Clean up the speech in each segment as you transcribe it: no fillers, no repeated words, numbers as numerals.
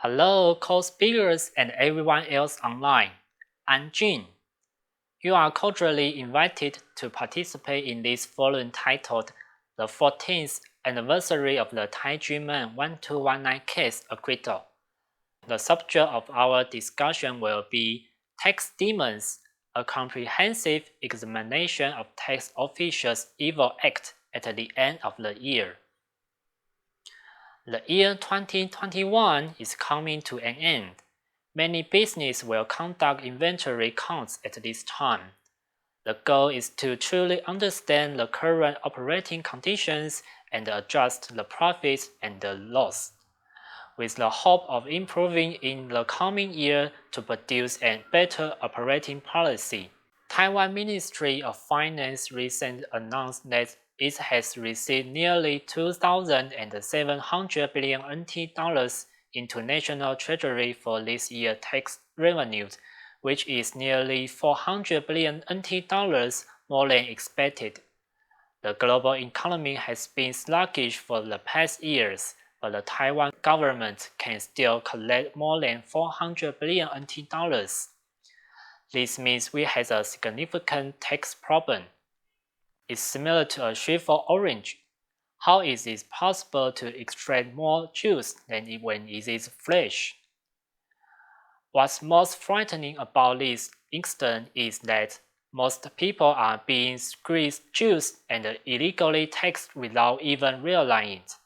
Hello, co-speakers and everyone else online. I'm Jin. You are cordially invited to participate in this forum titled The 14th Anniversary of the Taiwan 1219 Case Acquittal. The subject of our discussion will be Tax Demons, a comprehensive examination of tax officials' evil act at the end of the year. The year 2021 is coming to an end. Many businesses will conduct inventory counts at this time. The goal is to truly understand the current operating conditions and adjust the profits and the loss, with the hope of improving in the coming year to produce a better operating policy. Taiwan Ministry of Finance recently announced that it has received nearly 2,700 billion NT dollars into national treasury for this year's tax revenues, which is nearly 400 billion NT dollars more than expected. The global economy has been sluggish for the past years, but the Taiwan government can still collect more than 400 billion NT dollars. This means we have a significant tax problem. It's similar to a shriveled orange. How is it possible to extract more juice than when it is fresh? What's most frightening about this incident is that most people are being squeezed juice and illegally taxed without even realizing it.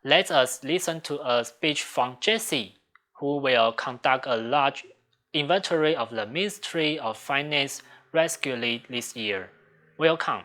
Let us listen to a speech from Jesse, who will conduct a large inventory of the Ministry of Finance regularly this year. Welcome.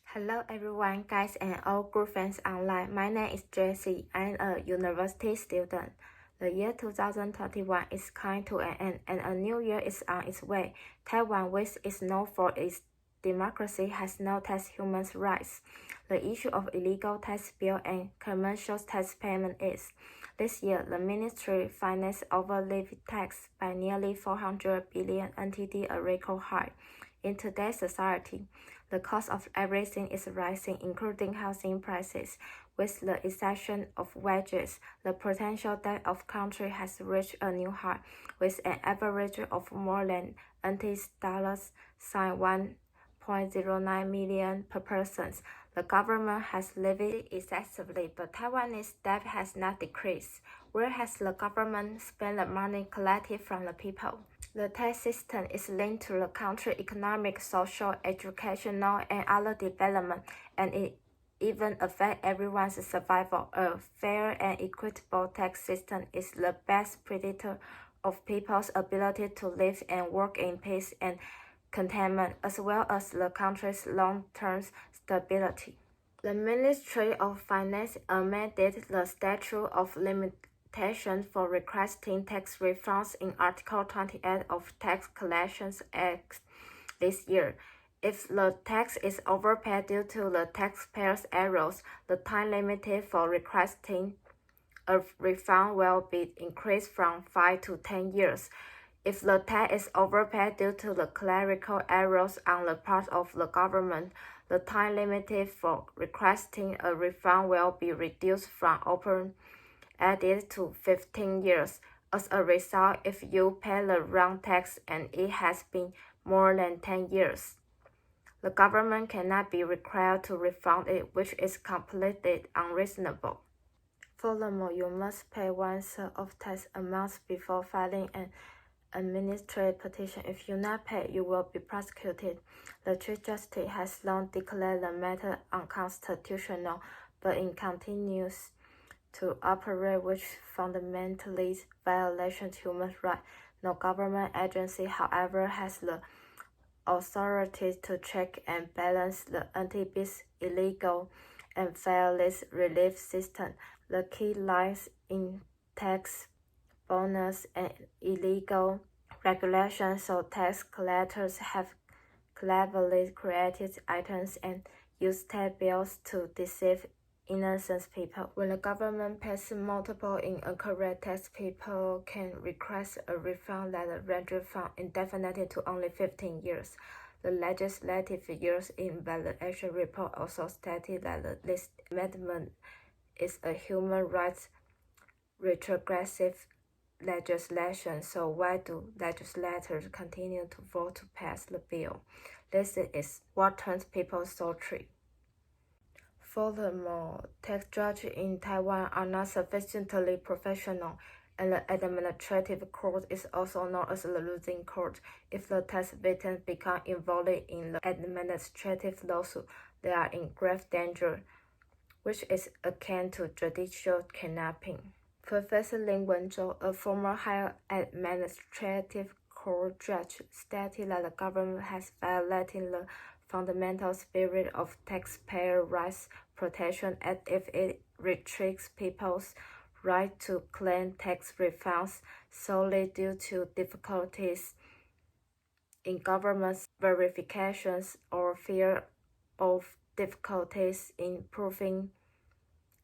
Hello everyone, guys and all good friends online. My name is Jessie. I'm a university student. The year 2021 is coming to an end and a new year is on its way. Taiwan, which is known for its democracy, has no tax human rights. The issue of illegal tax bill and commercial tax payment is. This year, the Ministry of Finance overlevied tax by nearly 400 billion NTD, a record high. In today's society, the cost of everything is rising, including housing prices. With the exception of wages, the potential debt of the country has reached a new high, with an average of more than $1.09 million per person. The government has levied excessively, but Taiwanese debt has not decreased. Where has the government spent the money collected from the people? The tax system is linked to the country's economic, social, educational, and other development, and it even affects everyone's survival. A fair and equitable tax system is the best predictor of people's ability to live and work in peace and contentment, as well as the country's long-term stability. The Ministry of Finance amended the statute of limitation for requesting tax refunds in Article 28 of Tax Collections Act this year. If the tax is overpaid due to the taxpayer's errors, the time limited for requesting a refund will be increased from 5 to 10 years. If the tax is overpaid due to the clerical errors on the part of the government, the time limited for requesting a refund will be reduced from open-ended to 15 years. As a result, if you pay the wrong tax and it has been more than 10 years, the government cannot be required to refund it, which is completely unreasonable. Furthermore, you must pay 1/3 of tax amounts before filing an administrative petition. If you not pay, you will be prosecuted. The Chief Justice has long declared the matter unconstitutional, but it continues to operate, which fundamentally violates human rights. No government agency, however, has the authority to check and balance the anti-bis illegal and fairness relief system. The key lies in tax bonus and illegal regulations, so tax collectors have cleverly created items and used tax bills to deceive innocent people. When the government pays multiple inaccurate tax, people can request a refund that ranges from indefinitely to only 15 years. The legislative years evaluation report also stated that this amendment is a human rights retrogressive legislation, so why do legislators continue to vote to pass the bill? This is what turns people sultry. Furthermore, tax judges in Taiwan are not sufficiently professional, and the administrative court is also known as the losing court. If the tax victims become involved in the administrative lawsuit, they are in grave danger, which is akin to judicial kidnapping. Professor Lin Wenzhou, a former higher administrative court judge, stated that the government has violated the fundamental spirit of taxpayer rights protection as if it restricts people's right to claim tax refunds solely due to difficulties in government verifications or fear of difficulties in proving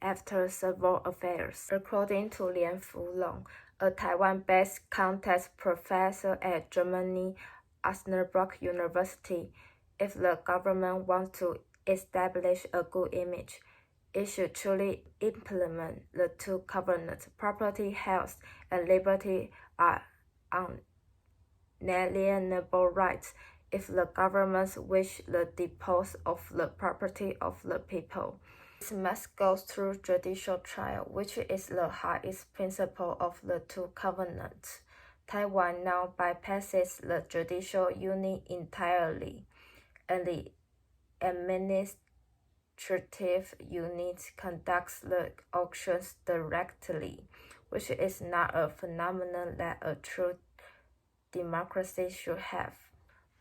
after several affairs. According to Lian Fulong, a Taiwan-based context professor at Germany Osnabrück University, if the government wants to establish a good image, it should truly implement the two covenants. Property, health, and liberty are unalienable rights. If the government wish the dispose of the property of the people, it must go through judicial trial, which is the highest principle of the two covenants. Taiwan now bypasses the judicial unit entirely, and the administrative unit conducts the auctions directly, which is not a phenomenon that a true democracy should have.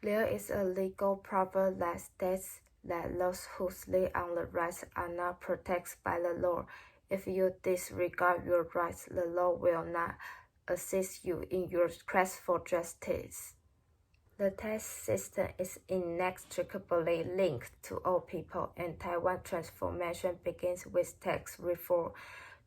There is a legal proverb that states that those who sleep on the rights are not protected by the law. If you disregard your rights, the law will not assist you in your quest for justice. The tax system is inextricably linked to all people, and Taiwan transformation begins with tax reform.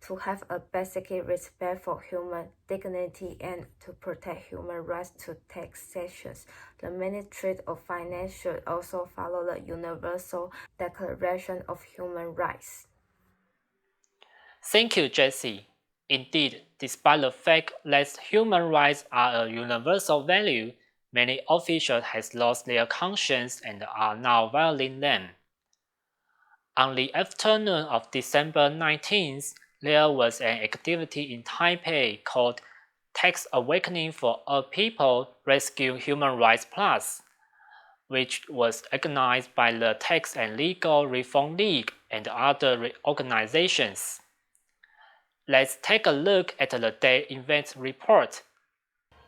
To have a basic respect for human dignity and to protect human rights to taxation, the Ministry of Finance should also follow the Universal Declaration of Human Rights. Thank you, Jesse. Indeed, despite the fact that human rights are a universal value, many officials have lost their conscience and are now violating them. On the afternoon of December 19th, there was an activity in Taipei called Tax Awakening for All People Rescue Human Rights Plus, which was organized by the Tax and Legal Reform League and other organizations. Let's take a look at the day event report.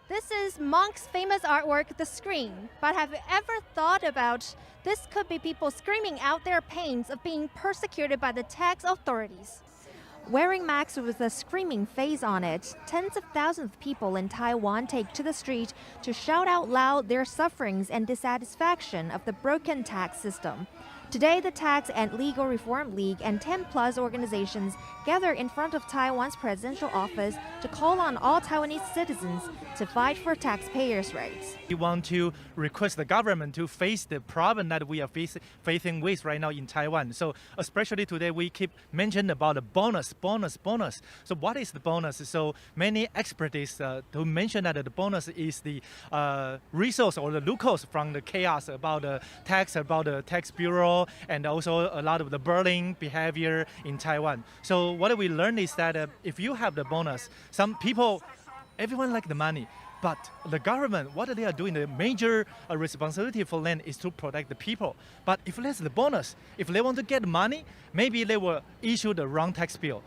This is Monk's famous artwork, The Scream. But have you ever thought about this could be people screaming out their pains of being persecuted by the tax authorities? Wearing masks with a screaming face on it, tens of thousands of people in Taiwan take to the street to shout out loud their sufferings and dissatisfaction of the broken tax system. Today, the Tax and Legal Reform League and 10+ organizations gather in front of Taiwan's presidential office to call on all Taiwanese citizens to fight for taxpayers' rights. We want to request the government to face the problem that we are facing with right now in Taiwan. So especially today, we keep mentioning about the bonus. So what is the bonus? So many experts to mention that the bonus is the resource or the loopholes from the chaos about the tax bureau, and also a lot of the bullying behavior in Taiwan. So what we learned is that if you have the bonus, some people, everyone like the money, but the government, what they are doing, the major responsibility for them is to protect the people. But if that's the bonus, if they want to get money, maybe they will issue the wrong tax bill.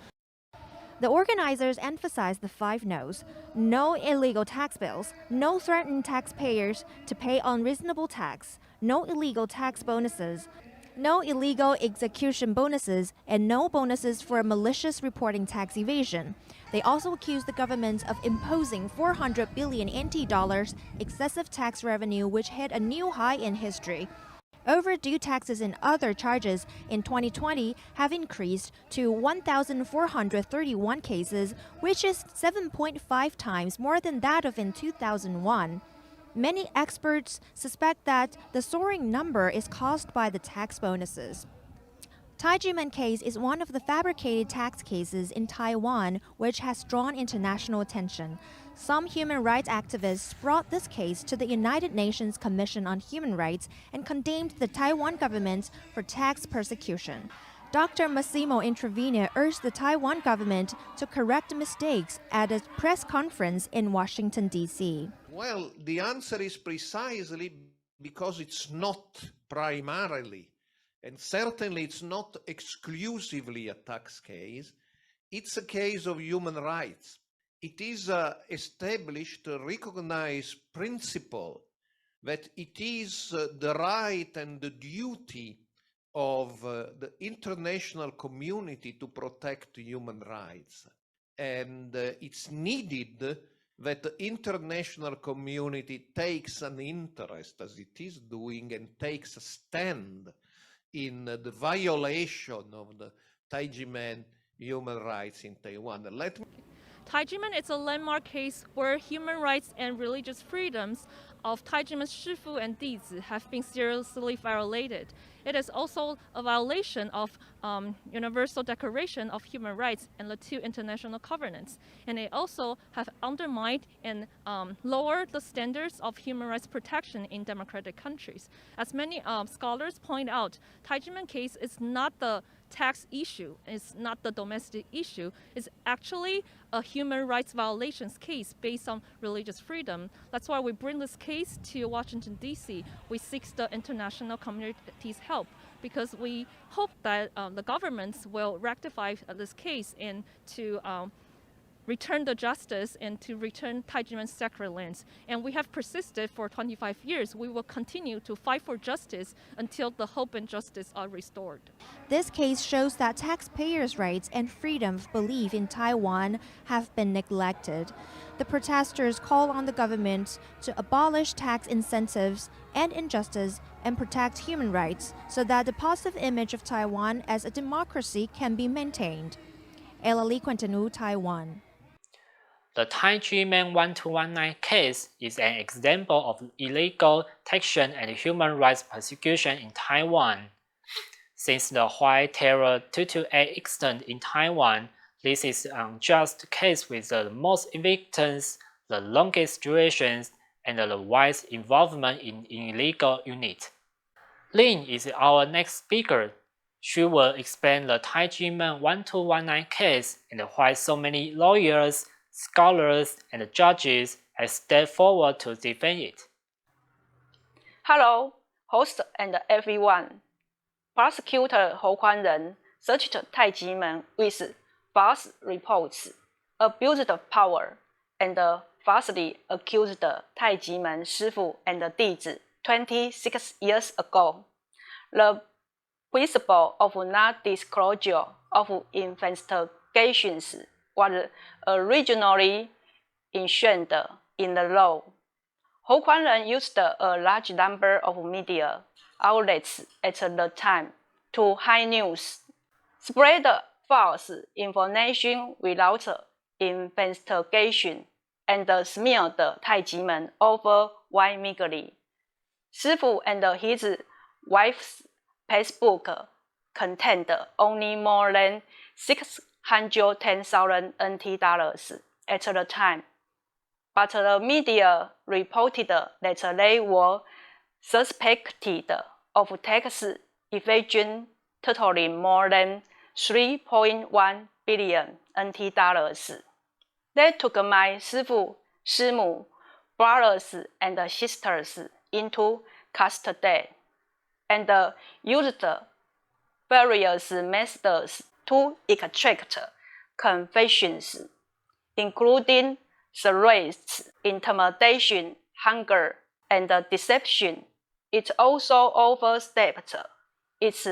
The organizers emphasize the 5 no's: no illegal tax bills, no threatening taxpayers to pay unreasonable tax, no illegal tax bonuses, no illegal execution bonuses, and no bonuses for malicious reporting tax evasion. They also accuse the government of imposing 400 billion NT dollars excessive tax revenue, which hit a new high in history. Overdue taxes and other charges in 2020 have increased to 1,431 cases, which is 7.5 times more than that of in 2001. Many experts suspect that the soaring number is caused by the tax bonuses. Taijimen case is one of the fabricated tax cases in Taiwan which has drawn international attention. Some human rights activists brought this case to the United Nations Commission on Human Rights and condemned the Taiwan government for tax persecution. Dr. Massimo Intravina urged the Taiwan government to correct mistakes at a press conference in Washington, D.C. Well, the answer is precisely because it's not primarily, and certainly it's not exclusively a tax case, it's a case of human rights. It is an established, recognized principle that it is the right and the duty of the international community to protect human rights. And it's needed that the international community takes an interest, as it is doing, and takes a stand in the violation of the Taijimen human rights in Taiwan. Taijimen is a landmark case where human rights and religious freedoms of Taijimen's Shifu and Dizi have been seriously violated. It is also a violation of Universal Declaration of Human Rights and the two international covenants. And it also have undermined and lowered the standards of human rights protection in democratic countries. As many scholars point out, Taijimen case is not the tax issue, it's not the domestic issue, it's actually a human rights violations case based on religious freedom. That's why we bring this case to Washington, D.C. We seek the international community's help because we hope that the governments will rectify this case and to return the justice and to return Taijimen's sacred lands. And we have persisted for 25 years. We will continue to fight for justice until the hope and justice are restored. This case shows that taxpayers' rights and freedom of belief in Taiwan have been neglected. The protesters call on the government to abolish tax incentives and injustice and protect human rights so that the positive image of Taiwan as a democracy can be maintained. Ella Lee Quintanu, Taiwan. The Taijimen 1219 case is an example of illegal taxation and human rights persecution in Taiwan. Since the White Terror 228 incident in Taiwan, this is an unjust case with the most victims, the longest durations, and the widest involvement in illegal units. Lin is our next speaker. She will explain the Taijimen 1219 case and why so many lawyers, scholars, and judges have stepped forward to defend it. Hello, host and everyone. Prosecutor Hou Kuan-ren searched Taijimen with false reports, abused power, and falsely accused Taijimen Shifu and Dizi 26 years ago. The principle of non-disclosure of investigations was originally enshrined in the law. Hou Kuan-ren used a large number of media outlets at the time to hide news, spread false information without investigation, and smeared Taijimen overwhelmingly. Shifu and his wife's Facebook contained only more than 610,000 NT dollars at the time, but the media reported that they were suspected of tax evasion totaling more than 3.1 billion NT dollars. They took my Shifu, Shimu, brothers and sisters into custody and used various methods to extract confessions, including threats, intimidation, hunger, and deception. It also overstepped its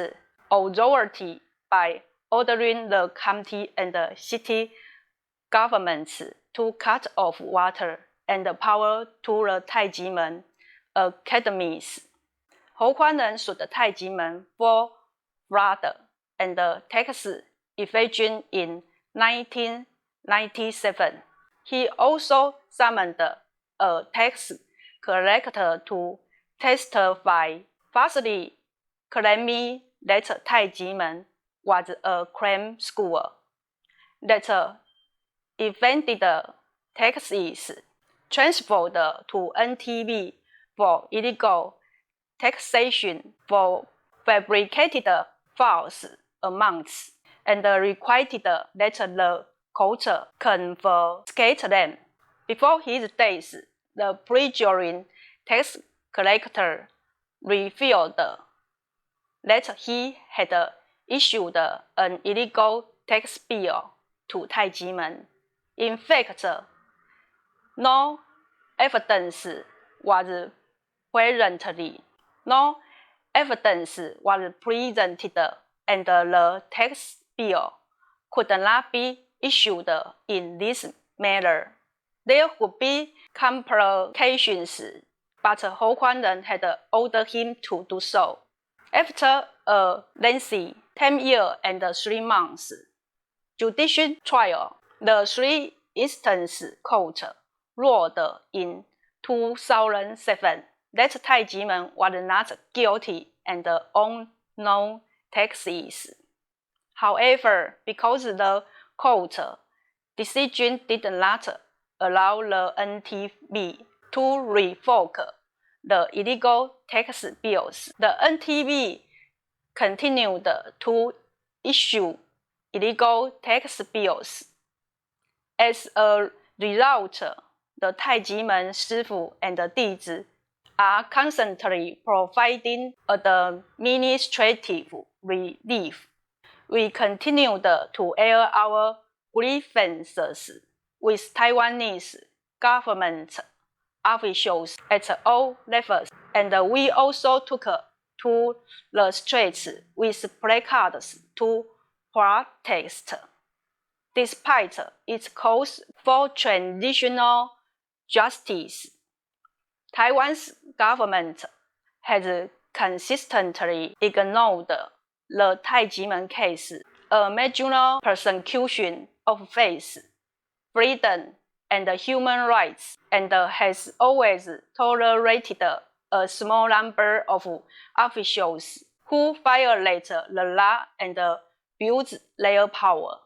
authority by ordering the county and city governments to cut off water and power to the Taijimen academies. Hou Kuan-ren sued Taijimen for fraud and tax evasion in 1997. He also summoned a tax collector to testify, falsely claiming that Taijimen was a crime school that evaded taxes, transferred to NTV for illegal taxation, for fabricated false amounts, and required that the court confiscate them. Before his death, the pre-jury tax collector revealed that he had issued an illegal tax bill to Taijimen. In fact, no evidence was presented, and the tax bill could not be issued in this manner. There would be complications, but Hou Kuan-ren had ordered him to do so. After a lengthy 10 years and 3 months judicial trial, the 3-instance court ruled in 2007 that Taijimen was not guilty and owed no taxes. However, because the court decision did not allow the NTV to revoke the illegal tax bills, the NTV continued to issue illegal tax bills. As a result, the Taijimen Shifu and Dizi are constantly providing administrative relief. We continued to air our grievances with Taiwanese government officials at all levels, and we also took to the streets with placards to protest. Despite its calls for transitional justice, Taiwan's government has consistently ignored the Taijimen case, a major persecution of faith, freedom, and human rights, and has always tolerated a small number of officials who violate the law and abuse their power.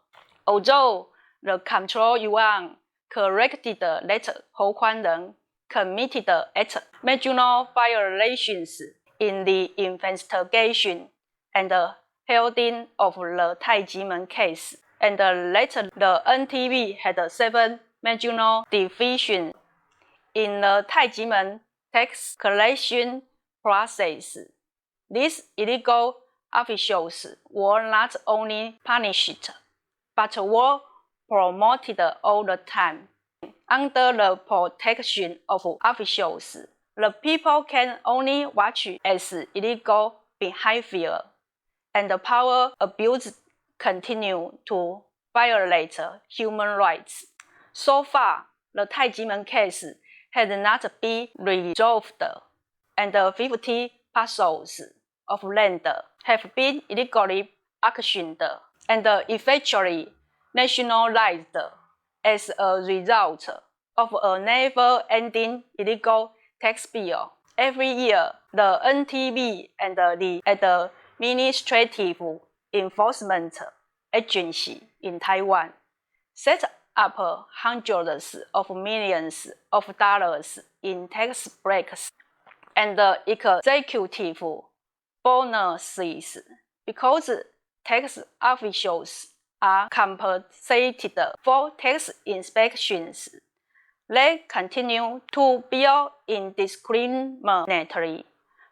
Although the Control Yuan corrected that Hou Kuan-ren committed acts major violations in the investigation and holding of the Taijimen case, and that the NTV had 7 major deficiencies in the Taijimen tax collection process. These illegal officials were not only punished, but were promoted all the time. Under the protection of officials, the people can only watch as illegal behavior and power abuse continue to violate human rights. So far, the Taijimen case has not been resolved, and 50 parcels of land have been illegally auctioned and eventually nationalized as a result of a never-ending illegal tax bill. Every year, the NTV and the Administrative Enforcement Agency in Taiwan set up hundreds of millions of dollars in tax breaks and executive bonuses because tax officials are compensated for tax inspections. They continue to bill indiscriminately,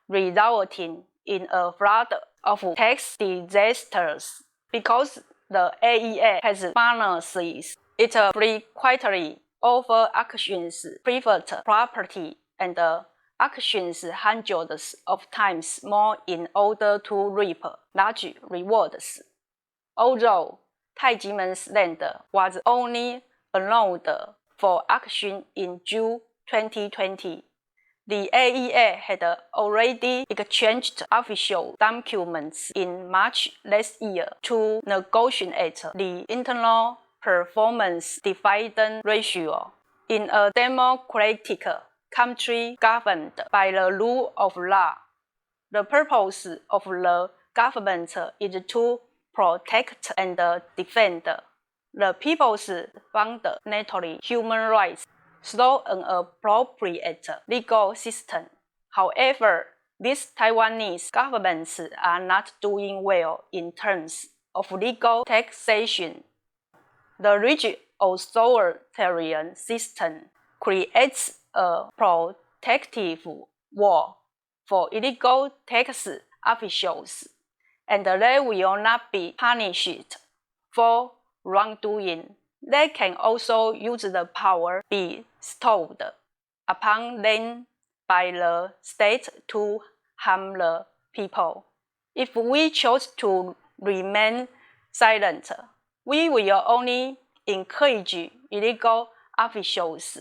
resulting in a flood of tax disasters. Because the AEA has bonuses, it frequently over-auctions private property and auctions hundreds of times more in order to reap large rewards. Although Taijimen's land was only allowed for auction in June 2020, the AEA had already exchanged official documents in March last year to negotiate the internal performance dividend ratio. In a democratic country governed by the rule of law, the purpose of the government is to protect and defend the people's fundamental human rights through an appropriate legal system. However, these Taiwanese governments are not doing well in terms of legal taxation. The rigid authoritarian system creates a protective wall for illegal tax officials, and they will not be punished for wrongdoing. They can also use the power bestowed upon them by the state to harm the people. If we choose to remain silent, we will only encourage illegal officials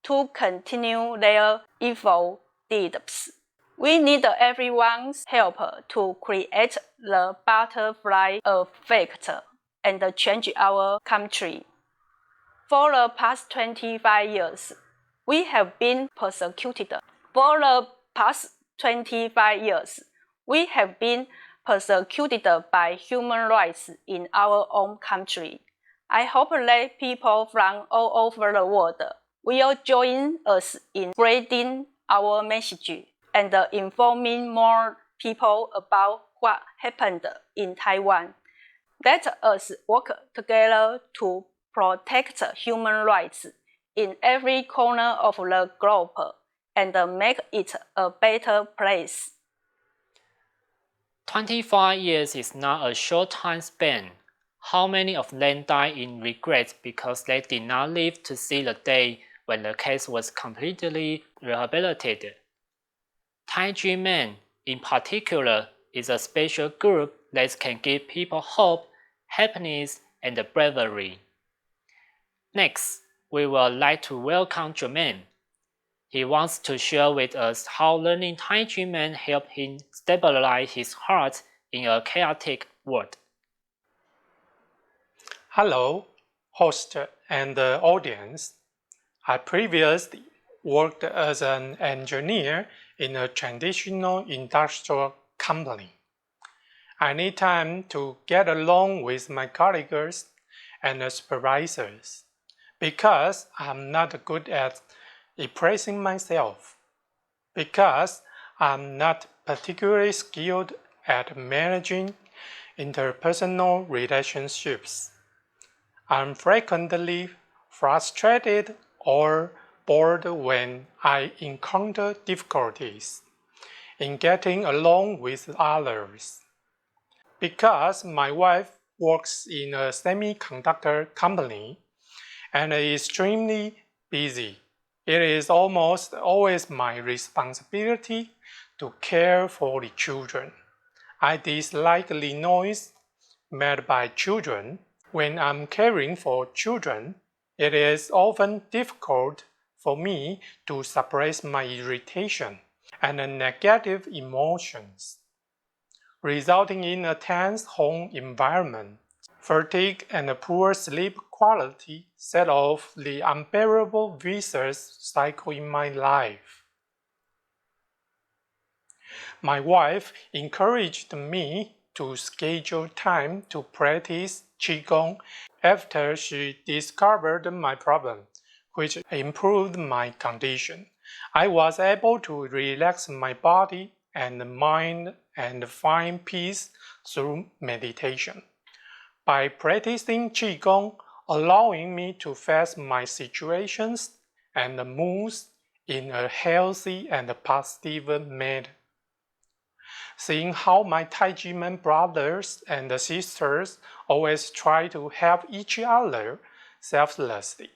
to continue their evil deeds. We need everyone's help to create the butterfly effect and change our country. For the past 25 years, we have been persecuted. For the past 25 years, we have been persecuted by human rights in our own country. I hope that people from all over the world will join us in spreading our message and informing more people about what happened in Taiwan. Let us work together to protect human rights in every corner of the globe and make it a better place. 25 years is not a short time span. How many of them died in regret because they did not live to see the day when the case was completely rehabilitated? Taiji men, in particular, is a special group that can give people hope, happiness, and bravery. Next, we would like to welcome Jermaine. He wants to share with us how learning Taiji men helped him stabilize his heart in a chaotic world. Hello, host and audience. I previously worked as an engineer in a traditional industrial company. I need time to get along with my colleagues and supervisors because I'm not good at expressing myself, because I'm not particularly skilled at managing interpersonal relationships. I'm frequently frustrated or bored when I encounter difficulties in getting along with others. Because my wife works in a semiconductor company and is extremely busy, it is almost always my responsibility to care for the children. I dislike the noise made by children. When I'm caring for children, it is often difficult for me to suppress my irritation and negative emotions, resulting in a tense home environment. Fatigue and poor sleep quality set off the unbearable vicious cycle in my life. My wife encouraged me to schedule time to practice Qigong after she discovered my problem, which improved my condition. I was able to relax my body and mind and find peace through meditation. By practicing Qigong, allowing me to face my situations and moods in a healthy and positive manner. Seeing how my Taiji men brothers and sisters always try to help each other selflessly,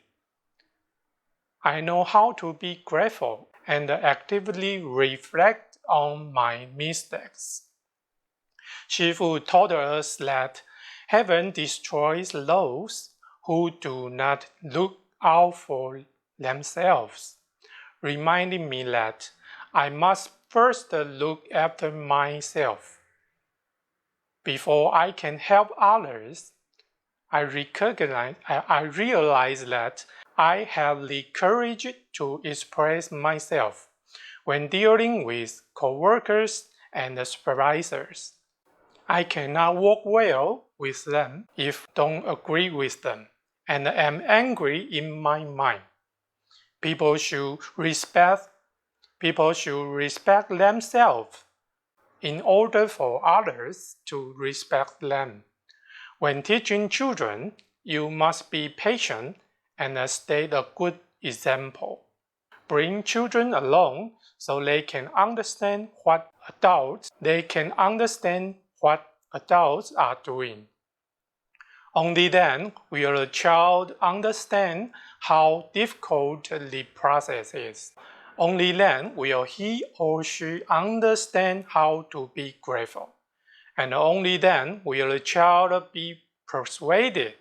I know how to be grateful and actively reflect on my mistakes. Shifu taught us that heaven destroys those who do not look out for themselves, reminding me that I must first look after myself before I can help others. I realize that I have the courage to express myself when dealing with coworkers and supervisors. I cannot work well with them if don't agree with them, and am angry in my mind. People should respect themselves in order for others to respect them. When teaching children, you must be patient and state a good example. Bring children along so they can understand what adults are doing. Only then will a child understand how difficult the process is. Only then will he or she understand how to be grateful. And only then will a child be persuaded.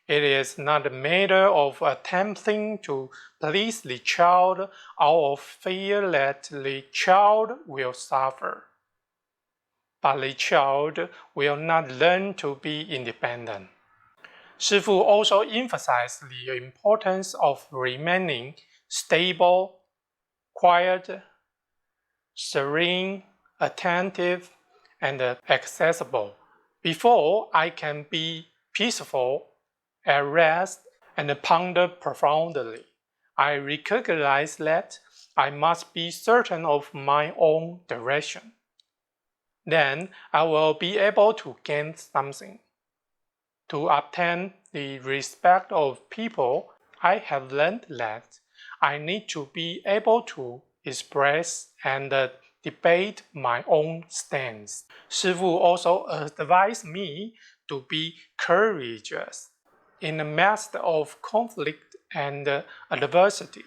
It is not a matter of attempting to please the child out of fear that the child will suffer. But the child will not learn to be independent. Shifu also emphasized the importance of remaining stable, quiet, serene, attentive, and accessible before I can be peaceful, at rest, and ponder profoundly. I recognize that I must be certain of my own direction. Then I will be able to gain something. To obtain the respect of people, I have learned that I need to be able to express and debate my own stance. Shifu also advised me to be courageous in the midst of conflict and adversity.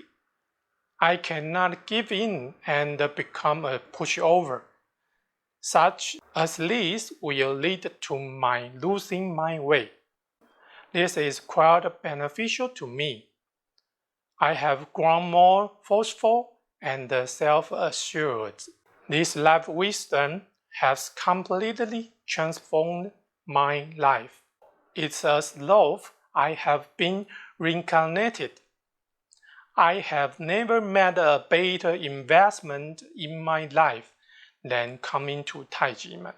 I cannot give in and become a pushover. Such as this will lead to my losing my way. This is quite beneficial to me. I have grown more forceful and self-assured. This life wisdom has completely transformed my life. It's as though I have been reincarnated. I have never made a better investment in my life than coming to Taijimen.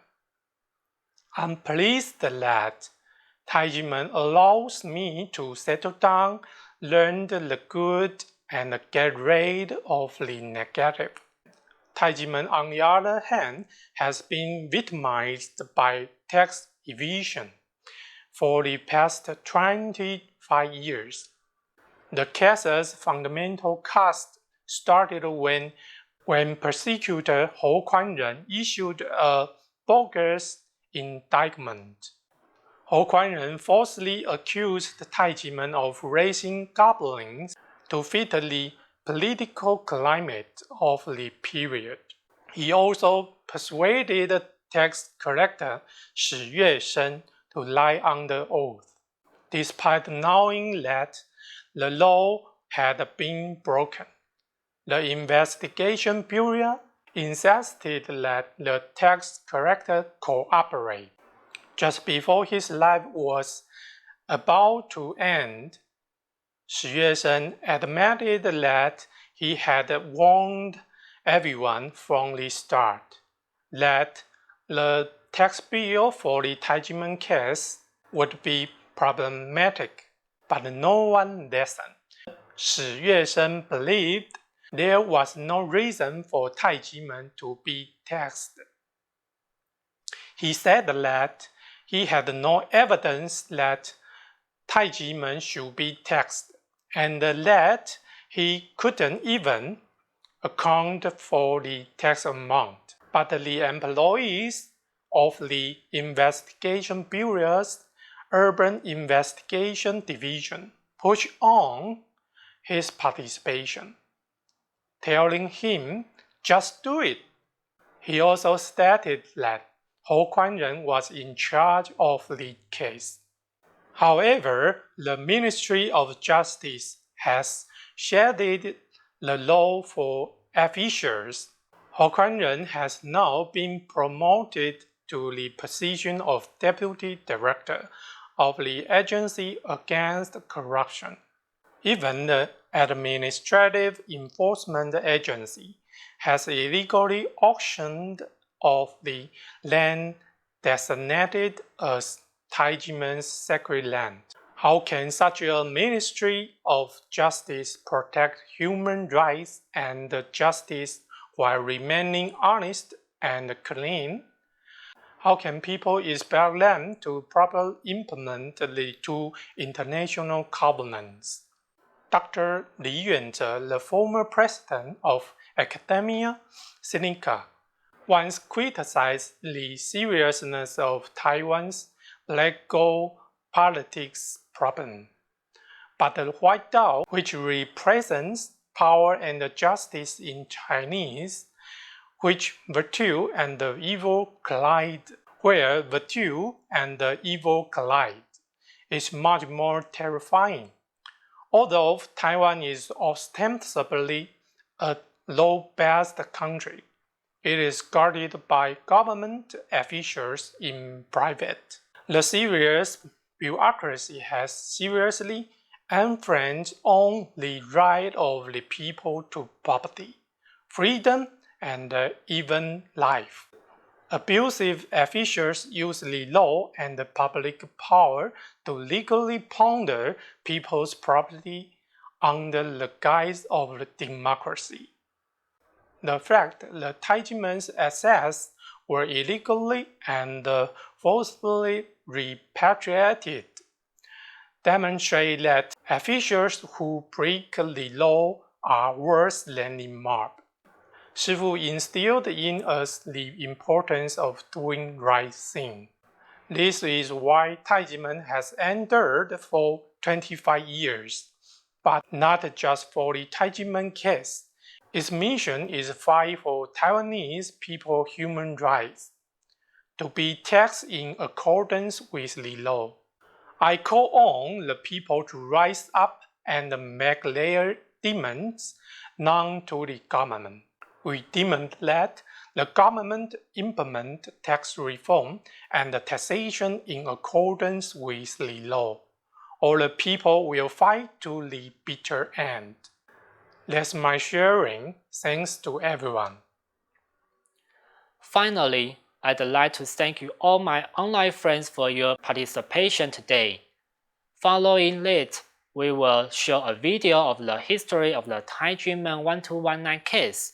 I'm pleased that Taijimen allows me to settle down, learn the good, and get rid of the negative. Taijimen, on the other hand, has been victimized by tax evasion for the past 25 years. The case's fundamental cause started when persecutor Hou Kuanren issued a bogus indictment. Hou Kuanren falsely accused Taijimen of raising goblins to fit the political climate of the period. He also persuaded tax collector Shi Yuesheng to lie under oath, despite knowing that the law had been broken. The investigation bureau insisted that the tax collector cooperate. Just before his life was about to end, Shi Yuesheng admitted that he had warned everyone from the start that the tax bill for the Taijimen case would be problematic, but no one listened. Shi Yuesheng believed there was no reason for Taijimen to be taxed. He said that he had no evidence that Taijimen should be taxed, and that he couldn't even account for the tax amount. But the employees of the Investigation Bureau's Urban Investigation Division pushed on his participation, telling him, "Just do it." He also stated that Hou Kuanren was in charge of the case. However, the Ministry of Justice has shaded the law for officials. Hou Kuanren has now been promoted to the position of Deputy Director of the Agency Against Corruption. Even the Administrative Enforcement Agency has illegally auctioned off the land designated as Taijimen's sacred land. How can such a Ministry of Justice protect human rights and justice while remaining honest and clean? How can people expect them to properly implement the two international covenants? Dr. Li Yuanzhe, the former president of Academia Sinica, once criticized the seriousness of Taiwan's legal politics problem. But the White Dao, which represents power and justice in Chinese, which virtue and evil collide, where virtue and evil collide, is much more terrifying. Although Taiwan is ostensibly a law-based country, it is guarded by government officials in private. The serious bureaucracy has seriously infringed on the right of the people to property, freedom, and even life. Abusive officials use the law and the public power to legally plunder people's property under the guise of democracy. The fact that Taijimen's assets were illegally and forcibly repatriated demonstrate that officials who break the law are worse than the mob. Shifu instilled in us the importance of doing right thing. This is why Taijimen has endured for 25 years, but not just for the Taijimen case. Its mission is to fight for Taiwanese people's human rights, to be taxed in accordance with the law. I call on the people to rise up and make their demands known to the government. We demand that the government implement tax reform and taxation in accordance with the law, or the people will fight to the bitter end. That's my sharing. Thanks to everyone. Finally, I'd like to thank you all my online friends for your participation today. Following it, we will show a video of the history of the Taijimen 1219 case,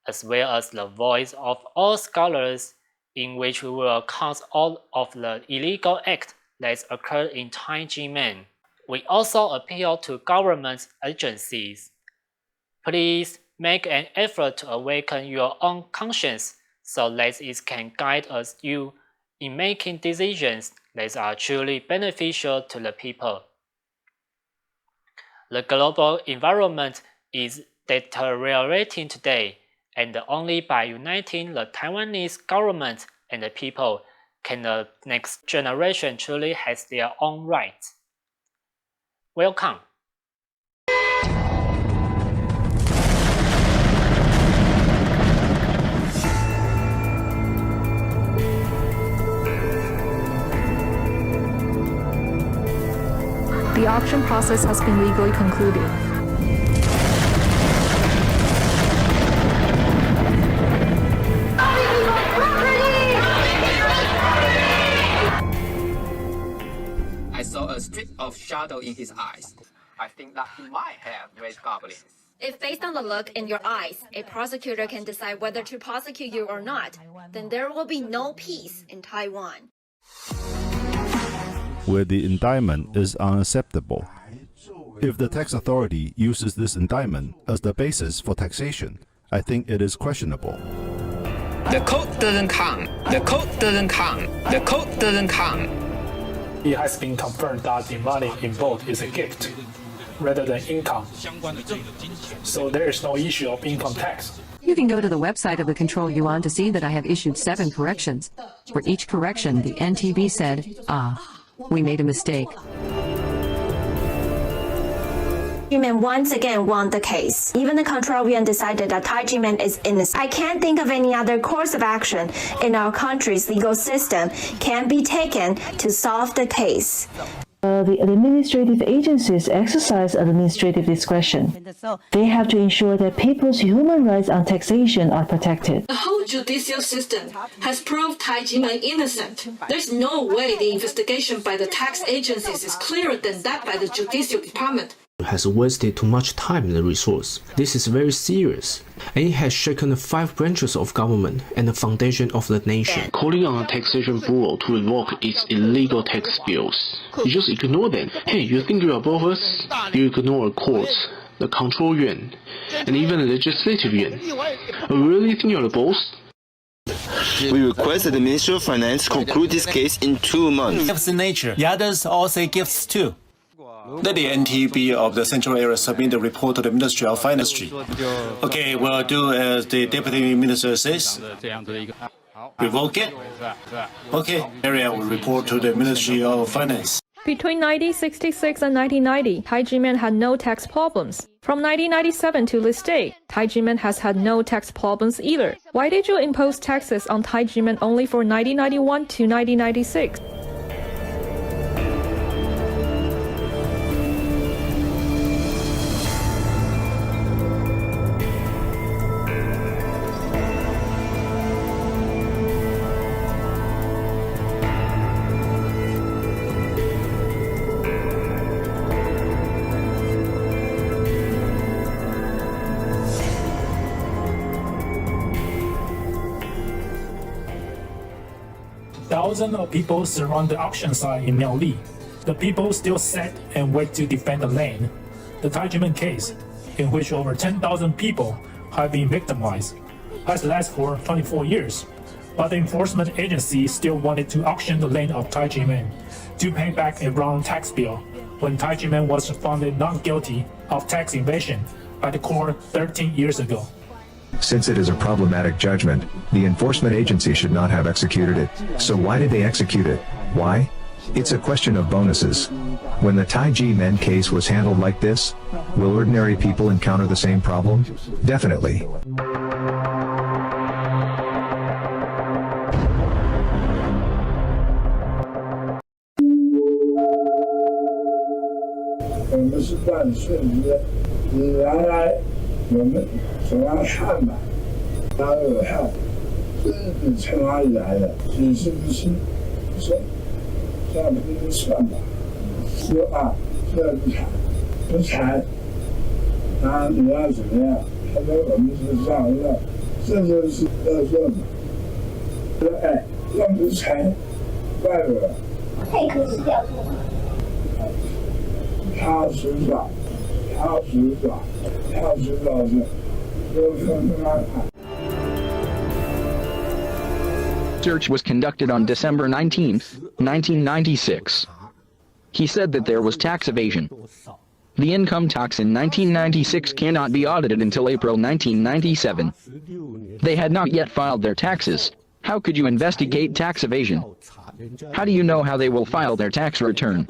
as well as the voice of all scholars, in which we will count all of the illegal acts that occurred in Taijimen. We also appeal to government agencies. Please make an effort to awaken your own conscience so that it can guide you in making decisions that are truly beneficial to the people. The global environment is deteriorating today, and only by uniting the Taiwanese government and the people can the next generation truly have their own rights. Welcome. The auction process has been legally concluded. I saw a strip of shadow in his eyes. I think that he might have raised goblins. If based on the look in your eyes, a prosecutor can decide whether to prosecute you or not, then there will be no peace in Taiwan. Where the indictment is unacceptable. If the tax authority uses this indictment as the basis for taxation, I think it is questionable. The code doesn't count. The code doesn't count. The code doesn't count. It has been confirmed that the money involved is a gift rather than income. So there is no issue of income tax. You can go to the website of the Control Yuan to see that I have issued 7 corrections. For each correction, the NTB said, we made a mistake. Taijimen once again won the case. Even the Control Yuan decided that Taijimen is innocent. I can't think of any other course of action in our country's legal system can be taken to solve the case. The administrative agencies exercise administrative discretion. They have to ensure that people's human rights on taxation are protected. The whole judicial system has proved Taijimen innocent. There's no way the investigation by the tax agencies is clearer than that by the judicial department. Has wasted too much time and resource. This is very serious, and it has shaken the 5 branches of government and the foundation of the nation. Calling on a taxation bureau to revoke its illegal tax bills. You just ignore them. Hey, you think you're above us? You ignore courts, the control yuan, and even the legislative yuan. You really think you're the boss? We request that the Ministry of Finance conclude this case in 2 months. Gifts in nature. The others all say gifts too. Let the NTB of the Central Area submit the report to the Ministry of Finance. Okay, we'll do as the Deputy Minister says. Revoke it? Okay, area will report to the Ministry of Finance. Between 1966 and 1990, Taijimen had no tax problems. From 1997 to this day, Taijimen has had no tax problems either. Why did you impose taxes on Taijimen only for 1991 to 1996? Thousands of people surround the auction site in Miaoli. The people still sat and wait to defend the land. The Taijimen case, in which over 10,000 people have been victimized, has lasted for 24 years. But the enforcement agency still wanted to auction the land of Taijimen to pay back a wrong tax bill when Taijimen was found not guilty of tax evasion by the court 13 years ago. Since it is a problematic judgment, the enforcement agency should not have executed it. So why did they execute it? Why? It's a question of bonuses. When the Taijimen case was handled like this, will ordinary people encounter the same problem? Definitely. Search was conducted on December 19, 1996. He said that there was tax evasion. The income tax in 1996 cannot be audited until April 1997. They had not yet filed their taxes. How could you investigate tax evasion? How do you know how they will file their tax return?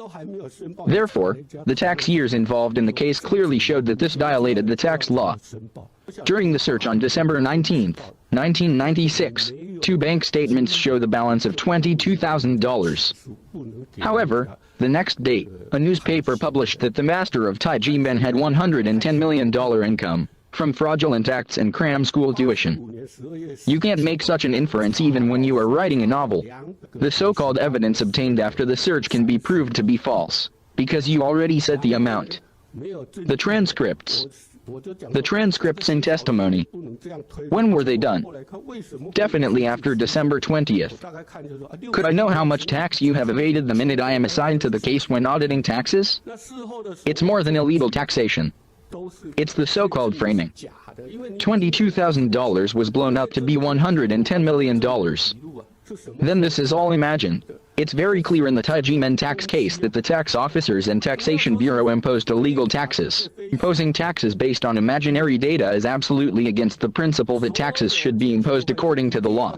Therefore, the tax years involved in the case clearly showed that this violated the tax law. During the search on December 19, 1996, 2 bank statements show the balance of $22,000. However, the next day, a newspaper published that the master of Taijimen had $110 million income from fraudulent acts and cram school tuition. You can't make such an inference even when you are writing a novel. The so-called evidence obtained after the search can be proved to be false, because you already said the amount. The transcripts and testimony. When were they done? Definitely after December 20th. Could I know how much tax you have evaded the minute I am assigned to the case when auditing taxes? It's more than illegal taxation. It's the so-called framing. $22,000 was blown up to be $110 million. Then this is all imagined. It's very clear in the Taijimen tax case that the tax officers and taxation bureau imposed illegal taxes. Imposing taxes based on imaginary data is absolutely against the principle that taxes should be imposed according to the law.